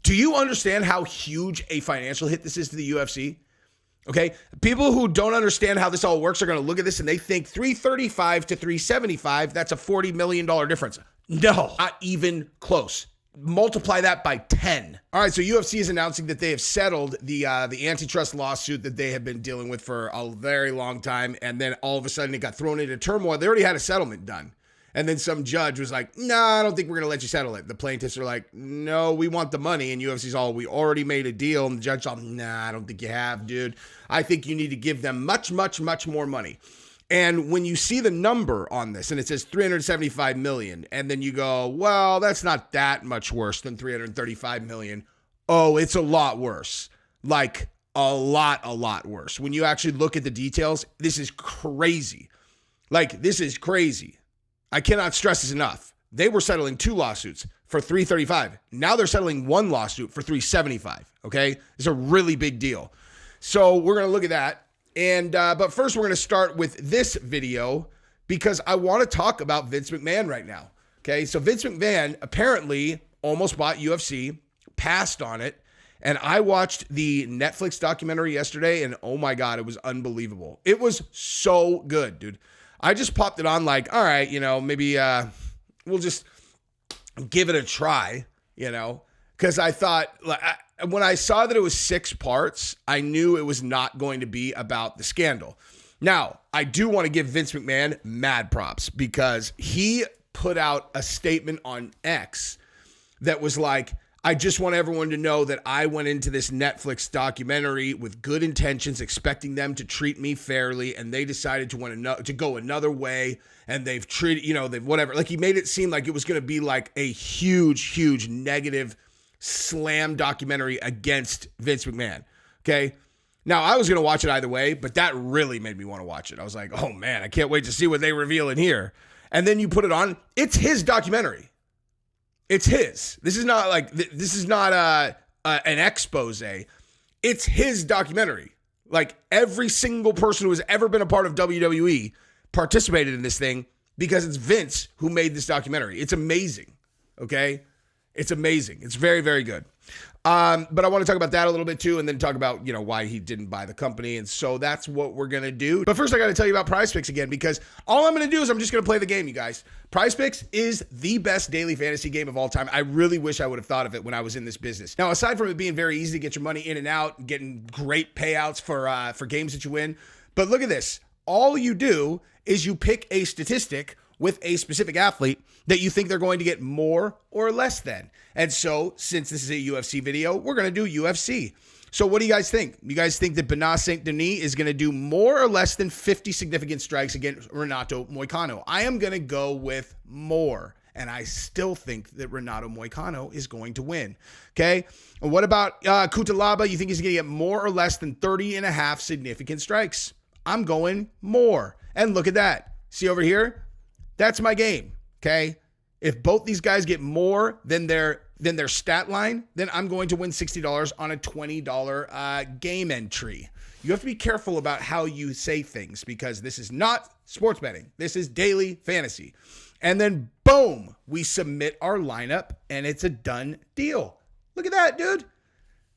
Do you understand how huge a financial hit this is to the UFC? Okay, people who don't understand how this all works are going to look at this and they think 335 to 375, that's a $40 million difference. No, not even close. Multiply that by 10. All right, so UFC is announcing that they have settled the antitrust lawsuit that they have been dealing with for a very long time, and then all of a sudden it got thrown into turmoil. They already had a settlement done. And then some judge was like, no, I don't think we're going to let you settle it. The plaintiffs are like, no, we want the money. And UFC's all, we already made a deal. And the judge's all, nah, I don't think you have, dude. I think you need to give them much, much, much more money. And when you see the number on this and it says 375 million, and then you go, well, that's not that much worse than 335 million. Oh, it's a lot worse. Like a lot worse. When you actually look at the details, this is crazy. Like, this is crazy. I cannot stress this enough. They were settling 2 lawsuits for 335. Now they're settling 1 lawsuit for 375. Okay, it's a really big deal. So we're gonna look at that, and but first we're gonna start with this video because I want to talk about Vince McMahon right now. Okay, so Vince McMahon apparently almost bought UFC, passed on it, and I watched the Netflix documentary yesterday, and oh my God, it was unbelievable. It was so good, dude. I just popped it on like, all right, maybe we'll just give it a try, because I thought, when I saw that it was 6 parts, I knew it was not going to be about the scandal. Now, I do want to give Vince McMahon mad props because he put out a statement on X that was like, I just want everyone to know that I went into this Netflix documentary with good intentions, expecting them to treat me fairly, and they decided to go another way, and they've treated, they've whatever. Like, he made it seem like it was going to be like a huge negative slam documentary against Vince McMahon. Okay. Now, I was going to watch it either way, but that really made me want to watch it. I was like, oh man, I can't wait to see what they reveal in here. And then you put it on. It's his documentary. It's his. This is not an expose. It's his documentary. Like, every single person who has ever been a part of WWE participated in this thing because it's Vince who made this documentary. It's amazing. Okay? It's amazing. It's very, very good. But I want to talk about that a little bit too, and then talk about, why he didn't buy the company. And so that's what we're going to do. But first I got to tell you about PrizePicks again, because all I'm going to do is I'm just going to play the game, you guys. PrizePicks is the best daily fantasy game of all time. I really wish I would have thought of it when I was in this business. Now, aside from it being very easy to get your money in and out, getting great payouts for games that you win. But look at this. All you do is you pick a statistic with a specific athlete that you think they're going to get more or less than. And so, since this is a UFC video, we're going to do UFC. So what do you guys think? You guys think that Benoit Saint-Denis is going to do more or less than 50 significant strikes against Renato Moicano? I am going to go with more. And I still think that Renato Moicano is going to win. Okay? And what about Cutelaba? You think he's going to get more or less than 30 and a half significant strikes? I'm going more. And look at that. See over here? That's my game, okay? If both these guys get more than their stat line, then I'm going to win $60 on a $20 game entry. You have to be careful about how you say things because this is not sports betting. This is daily fantasy. And then, boom, we submit our lineup, and it's a done deal. Look at that, dude.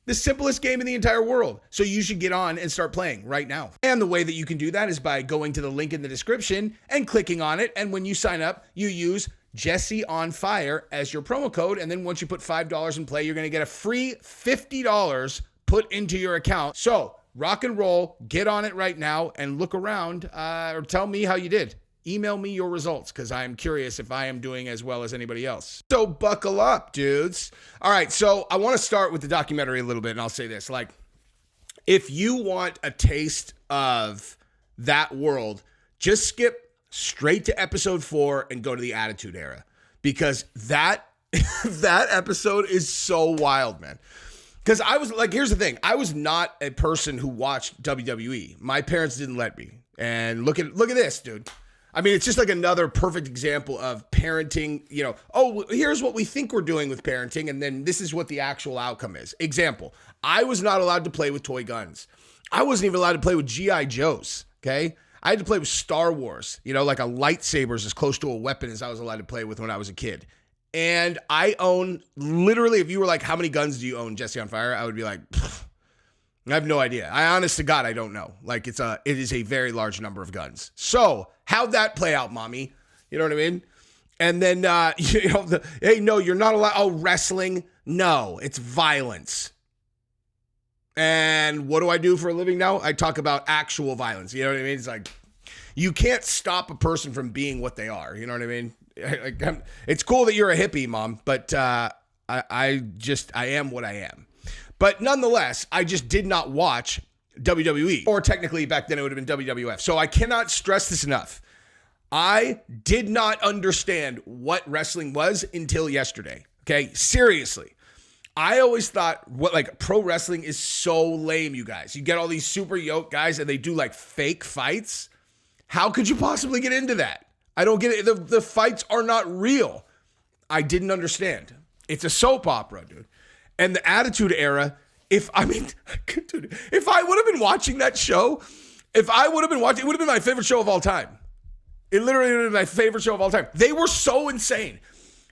The simplest game in the entire world. So you should get on and start playing right now. And the way that you can do that is by going to the link in the description and clicking on it. And when you sign up, you use Jesse on Fire as your promo code. And then once you put $5 in play, you're going to get a free $50 put into your account. So rock and roll, get on it right now and look around or tell me how you did. Email me your results because I am curious if I am doing as well as anybody else. So buckle up, dudes. All right, so I want to start with the documentary a little bit, and I'll say this. Like, if you want a taste of that world, just skip straight to episode 4 and go to the Attitude Era because that episode is so wild, man. Because I was like, here's the thing. I was not a person who watched WWE. My parents didn't let me. And look at this, dude. I mean, it's just like another perfect example of parenting, oh, here's what we think we're doing with parenting, and then this is what the actual outcome is. Example, I was not allowed to play with toy guns. I wasn't even allowed to play with G.I. Joes, okay? I had to play with Star Wars, like a lightsaber is as close to a weapon as I was allowed to play with when I was a kid. And I own, literally, if you were like, how many guns do you own, Jesse on Fire? I would be like, I have no idea. I honest to God, I don't know. Like it is a very large number of guns. So how'd that play out, mommy? You know what I mean? And then, hey, no, you're not allowed. Oh, wrestling. No, it's violence. And what do I do for a living now? I talk about actual violence. You know what I mean? It's like, you can't stop a person from being what they are. You know what I mean? It's cool that you're a hippie, Mom, but I am what I am. But nonetheless, I just did not watch WWE, or technically back then it would have been WWF. So I cannot stress this enough. I did not understand what wrestling was until yesterday. Okay, seriously. I always thought pro wrestling is so lame, you guys. You get all these super yoked guys and they do like fake fights. How could you possibly get into that? I don't get it. The fights are not real. I didn't understand. It's a soap opera, dude. And the Attitude Era, if I would have been watching that show, it would have been my favorite show of all time. It literally would have been my favorite show of all time. They were so insane.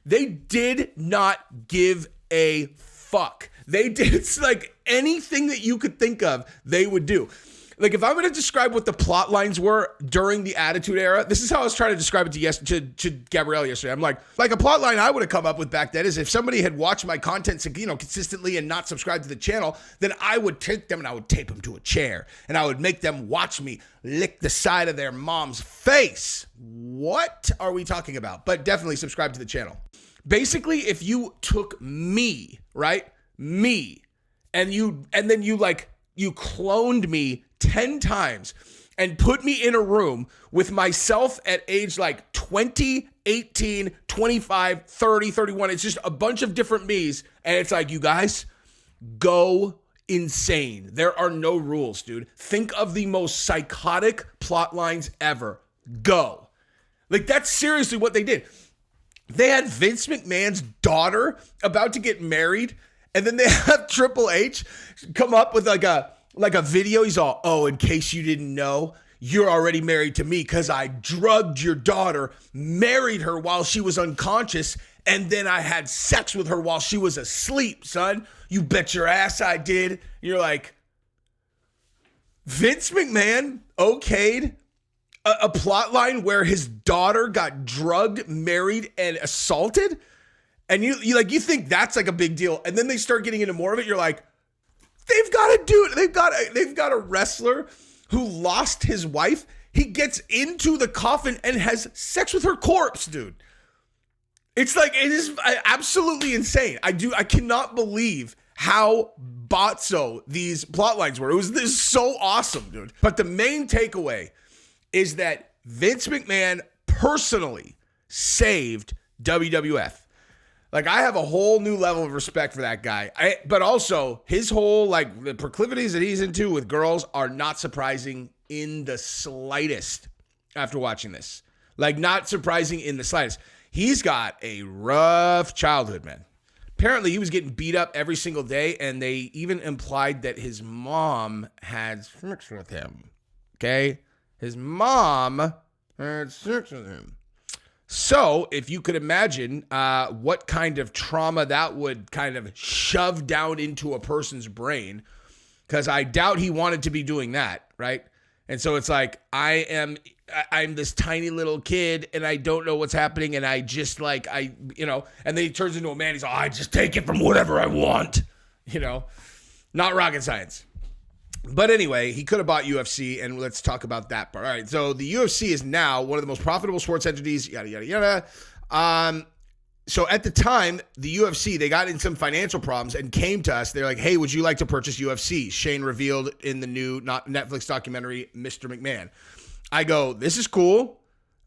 They did not give a fuck. It's like anything that you could think of, they would do. Like if I'm going to describe what the plot lines were during the Attitude Era, this is how I was trying to describe it to Gabrielle yesterday. I'm like a plot line I would have come up with back then is if somebody had watched my content, consistently and not subscribed to the channel, then I would take them and I would tape them to a chair and I would make them watch me lick the side of their mom's face. What are we talking about? But definitely subscribe to the channel. Basically, if you took me, right? Me, and then you cloned me 10 times and put me in a room with myself at age like 20, 18, 25, 30, 31. It's just a bunch of different me's. And it's like, you guys, go insane. There are no rules, dude. Think of the most psychotic plot lines ever. Go. Like, that's seriously what they did. They had Vince McMahon's daughter about to get married, and then they have Triple H come up with like a video. He's all, oh, in case you didn't know, you're already married to me because I drugged your daughter, married her while she was unconscious, and then I had sex with her while she was asleep, son. You bet your ass I did. You're like, Vince McMahon okayed a plot line where his daughter got drugged, married, and assaulted? And you think that's like a big deal. And then they start getting into more of it. You're like, they've got to do it. They've got a wrestler who lost his wife. He gets into the coffin and has sex with her corpse, dude. It's like, it is absolutely insane. I cannot believe how botzo these plot lines were. This is so awesome, dude. But the main takeaway is that Vince McMahon personally saved WWF. Like, I have a whole new level of respect for that guy. But also, his whole, the proclivities that he's into with girls are not surprising in the slightest after watching this. Like, not surprising in the slightest. He's got a rough childhood, man. Apparently, he was getting beat up every single day, and they even implied that his mom had sex with him. Okay? His mom had sex with him. So, if you could imagine what kind of trauma that would kind of shove down into a person's brain, because I doubt he wanted to be doing that, right? And so it's like, I'm this tiny little kid, and I don't know what's happening, and I just and then he turns into a man. He's like, I just take it from whatever I want, not rocket science. But anyway, he could have bought UFC, and let's talk about that part. All right, so the UFC is now one of the most profitable sports entities, yada, yada, yada. So at the time, the UFC, they got in some financial problems and came to us. They're like, hey, would you like to purchase UFC? Shane revealed in the new Netflix documentary, Mr. McMahon. I go, this is cool.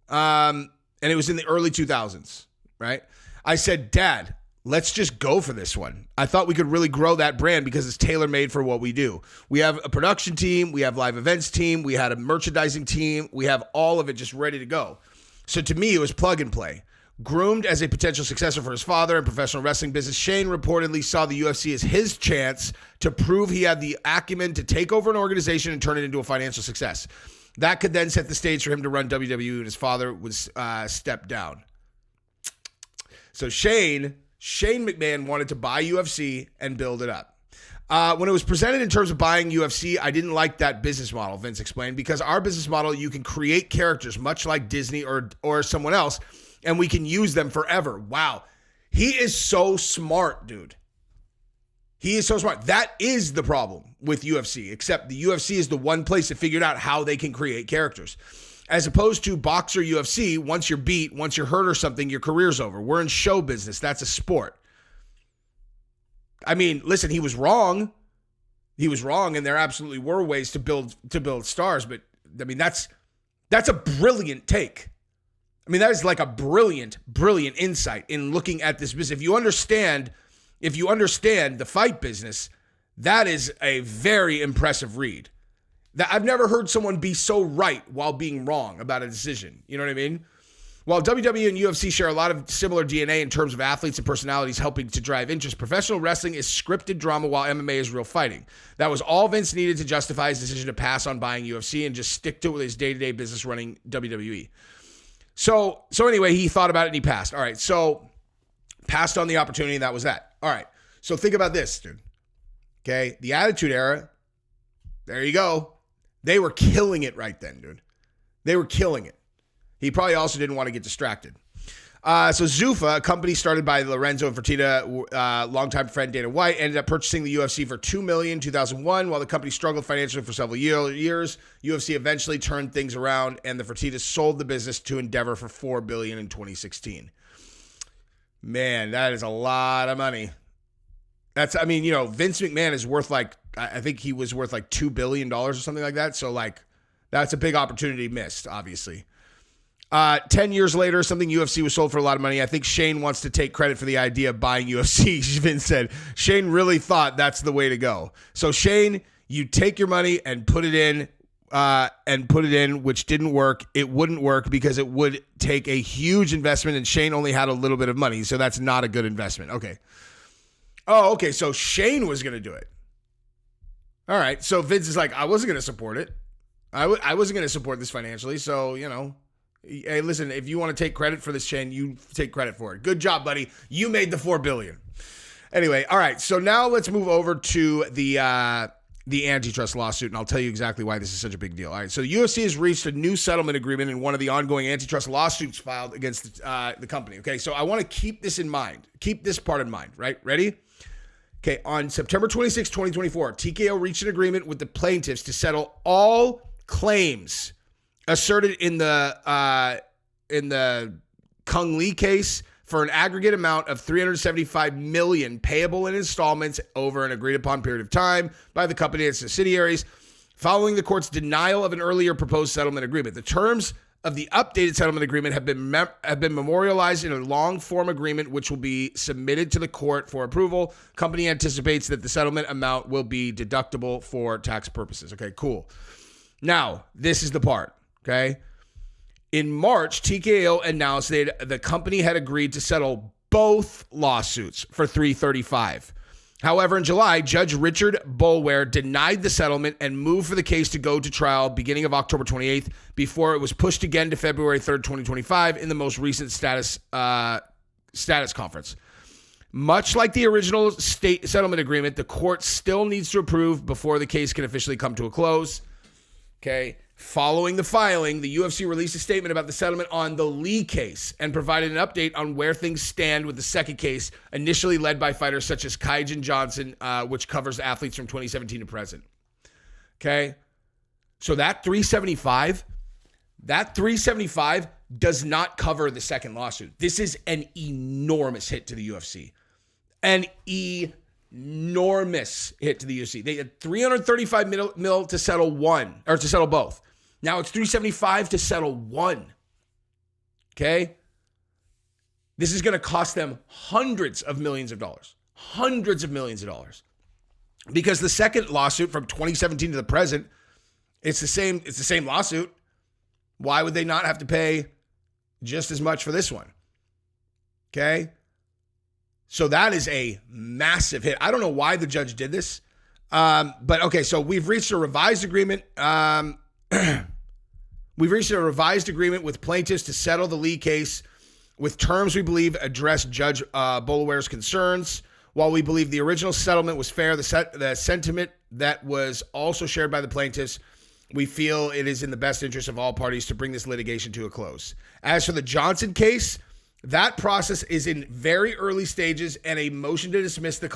And it was in the early 2000s, right? I said, Dad, let's just go for this one. I thought we could really grow that brand because it's tailor-made for what we do. We have a production team. We have live events team. We had a merchandising team. We have all of it just ready to go. So to me, it was plug and play. Groomed as a potential successor for his father in professional wrestling business, Shane reportedly saw the UFC as his chance to prove he had the acumen to take over an organization and turn it into a financial success. That could then set the stage for him to run WWE, and his father would step down. So Shane McMahon wanted to buy UFC and build it up. When it was presented in terms of buying UFC, I didn't like that business model, Vince explained, because our business model, you can create characters much like Disney or someone else, and we can use them forever. Wow. He is so smart, dude. He is so smart. That is the problem with UFC, except the UFC is the one place that figured out how they can create characters. As opposed to boxer UFC, once you're beat, once you're hurt or something, your career's over. We're in show business. That's a sport. I mean, listen, he was wrong. He was wrong, and there absolutely were ways to build stars, but I mean, that's a brilliant take. I mean, that is like a brilliant insight in looking at this business. If you understand the fight business, that is a very impressive read. That I've never heard someone be so right while being wrong about a decision. You know what I mean? While WWE and UFC share a lot of similar DNA in terms of athletes and personalities helping to drive interest, professional wrestling is scripted drama while MMA is real fighting. That was all Vince needed to justify his decision to pass on buying UFC and just stick to it with his day-to-day business running WWE. So anyway, he thought about it and he passed. All right, so passed on the opportunity and that was that. All right, so think about this, dude. Okay, the Attitude Era, there you go. They were killing it right then, dude. They were killing it. He probably also didn't want to get distracted. So Zuffa, a company started by Lorenzo and Fertitta, longtime friend Dana White, ended up purchasing the UFC for $2 million in 2001. While the company struggled financially for several years, UFC eventually turned things around, and the Fertittas sold the business to Endeavor for $4 billion in 2016. Man, that is a lot of money. Vince McMahon is worth I think he was worth like $2 billion or something like that. So that's a big opportunity missed, obviously. 10 years later, something UFC was sold for a lot of money. I think Shane wants to take credit for the idea of buying UFC. Vince said, Shane really thought that's the way to go. So Shane, you take your money and put it in, which didn't work. It wouldn't work because it would take a huge investment, and Shane only had a little bit of money. So that's not a good investment. Okay. Oh, okay. So Shane was going to do it. All right. So Vince is like, I wasn't going to support it. I wasn't going to support this financially. So, hey, listen, if you want to take credit for this, Shane, you take credit for it. Good job, buddy. You made the $4 billion. Anyway, all right. So now let's move over to the antitrust lawsuit, and I'll tell you exactly why this is such a big deal. All right. So the UFC has reached a new settlement agreement in one of the ongoing antitrust lawsuits filed against the company. Okay. So I want to keep this in mind. Keep this part in mind, right? Ready? Okay. On September 26, 2024, TKO reached an agreement with the plaintiffs to settle all claims asserted in the Kung Lee case for an aggregate amount of $375 million payable in installments over an agreed upon period of time by the company and its subsidiaries, following the court's denial of an earlier proposed settlement agreement. The terms of the updated settlement agreement have been memorialized in a long-form agreement, which will be submitted to the court for approval. Company anticipates that the settlement amount will be deductible for tax purposes. Okay, cool. Now, this is the part. Okay. In March, TKO announced that the company had agreed to settle both lawsuits for $335. However, in July, Judge Richard Boulware denied the settlement and moved for the case to go to trial beginning of October 28th before it was pushed again to February 3rd, 2025 in the most recent status conference. Much like the original state settlement agreement, the court still needs to approve before the case can officially come to a close. Okay. Following the filing, the UFC released a statement about the settlement on the Lee case and provided an update on where things stand with the second case, initially led by fighters such as Kaijin Johnson, which covers athletes from 2017 to present. Okay? So that 375 does not cover the second lawsuit. This is an enormous hit to the UFC. An enormous hit to the UFC. They had $335 million to settle to settle both. Now it's $375 to settle one. Okay? This is going to cost them hundreds of millions of dollars. Hundreds of millions of dollars. Because the second lawsuit from 2017 to the present, it's the same lawsuit. Why would they not have to pay just as much for this one? Okay? So that is a massive hit. I don't know why the judge did this. But okay, so we've reached a revised agreement. We've reached a revised agreement with plaintiffs to settle the Lee case with terms we believe address Judge Bolaware's concerns. While we believe the original settlement was fair, the sentiment that was also shared by the plaintiffs, we feel it is in the best interest of all parties to bring this litigation to a close. As for the Johnson case, that process is in very early stages, and a motion to dismiss the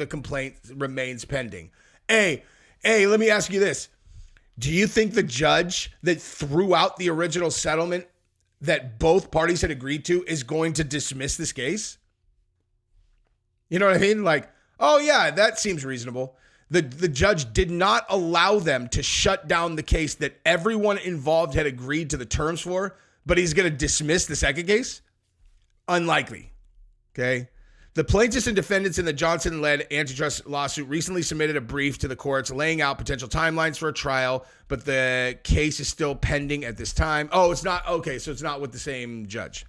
complaint remains pending. Hey, let me ask you this. Do you think the judge that threw out the original settlement that both parties had agreed to is going to dismiss this case? You know what I mean? Like, oh yeah, that seems reasonable. The judge did not allow them to shut down the case that everyone involved had agreed to the terms for, but he's going to dismiss the second case? Unlikely. Okay? The plaintiffs and defendants in the Johnson-led antitrust lawsuit recently submitted a brief to the courts laying out potential timelines for a trial, but the case is still pending at this time. Oh, it's not. Okay, so it's not with the same judge.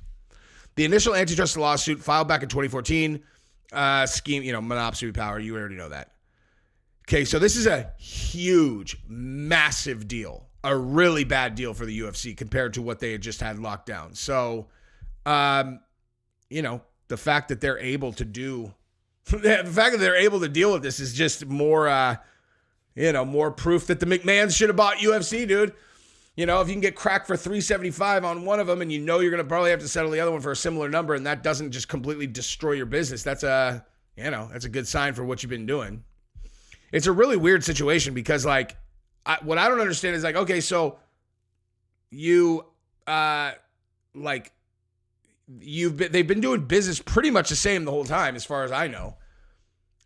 The initial antitrust lawsuit filed back in 2014, monopoly power, you already know that. Okay, so this is a huge, massive deal, a really bad deal for the UFC compared to what they had just had locked down. So, the fact that they're able to deal with this is just more, more proof that the McMahons should have bought UFC, dude. You know, if you can get cracked for $375 on one of them, and you're going to probably have to settle the other one for a similar number, and that doesn't just completely destroy your business. That's a good sign for what you've been doing. It's a really weird situation because, like, what I don't understand is, like, okay, so they've been doing business pretty much the same the whole time, as far as I know.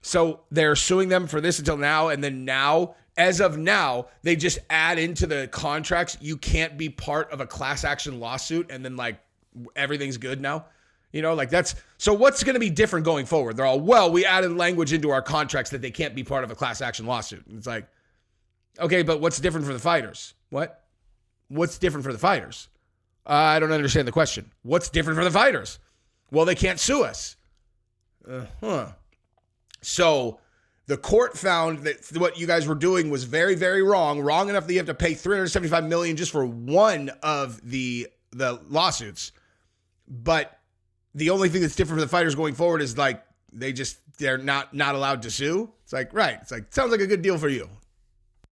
So they're suing them for this until now, and then now, as of now, they just add into the contracts, you can't be part of a class action lawsuit, and then, like, everything's good now. You know, like, so what's going to be different going forward? They're all, well, we added language into our contracts that they can't be part of a class action lawsuit. And it's like, okay, but what's different for the fighters? What's different for the fighters? I don't understand the question. What's different for the fighters? Well, they can't sue us. So the court found that what you guys were doing was very, very wrong enough that you have to pay $375 million just for one of the lawsuits. But the only thing that's different for the fighters going forward is, like, they're not allowed to sue. It's like, right. It's like, sounds like a good deal for you.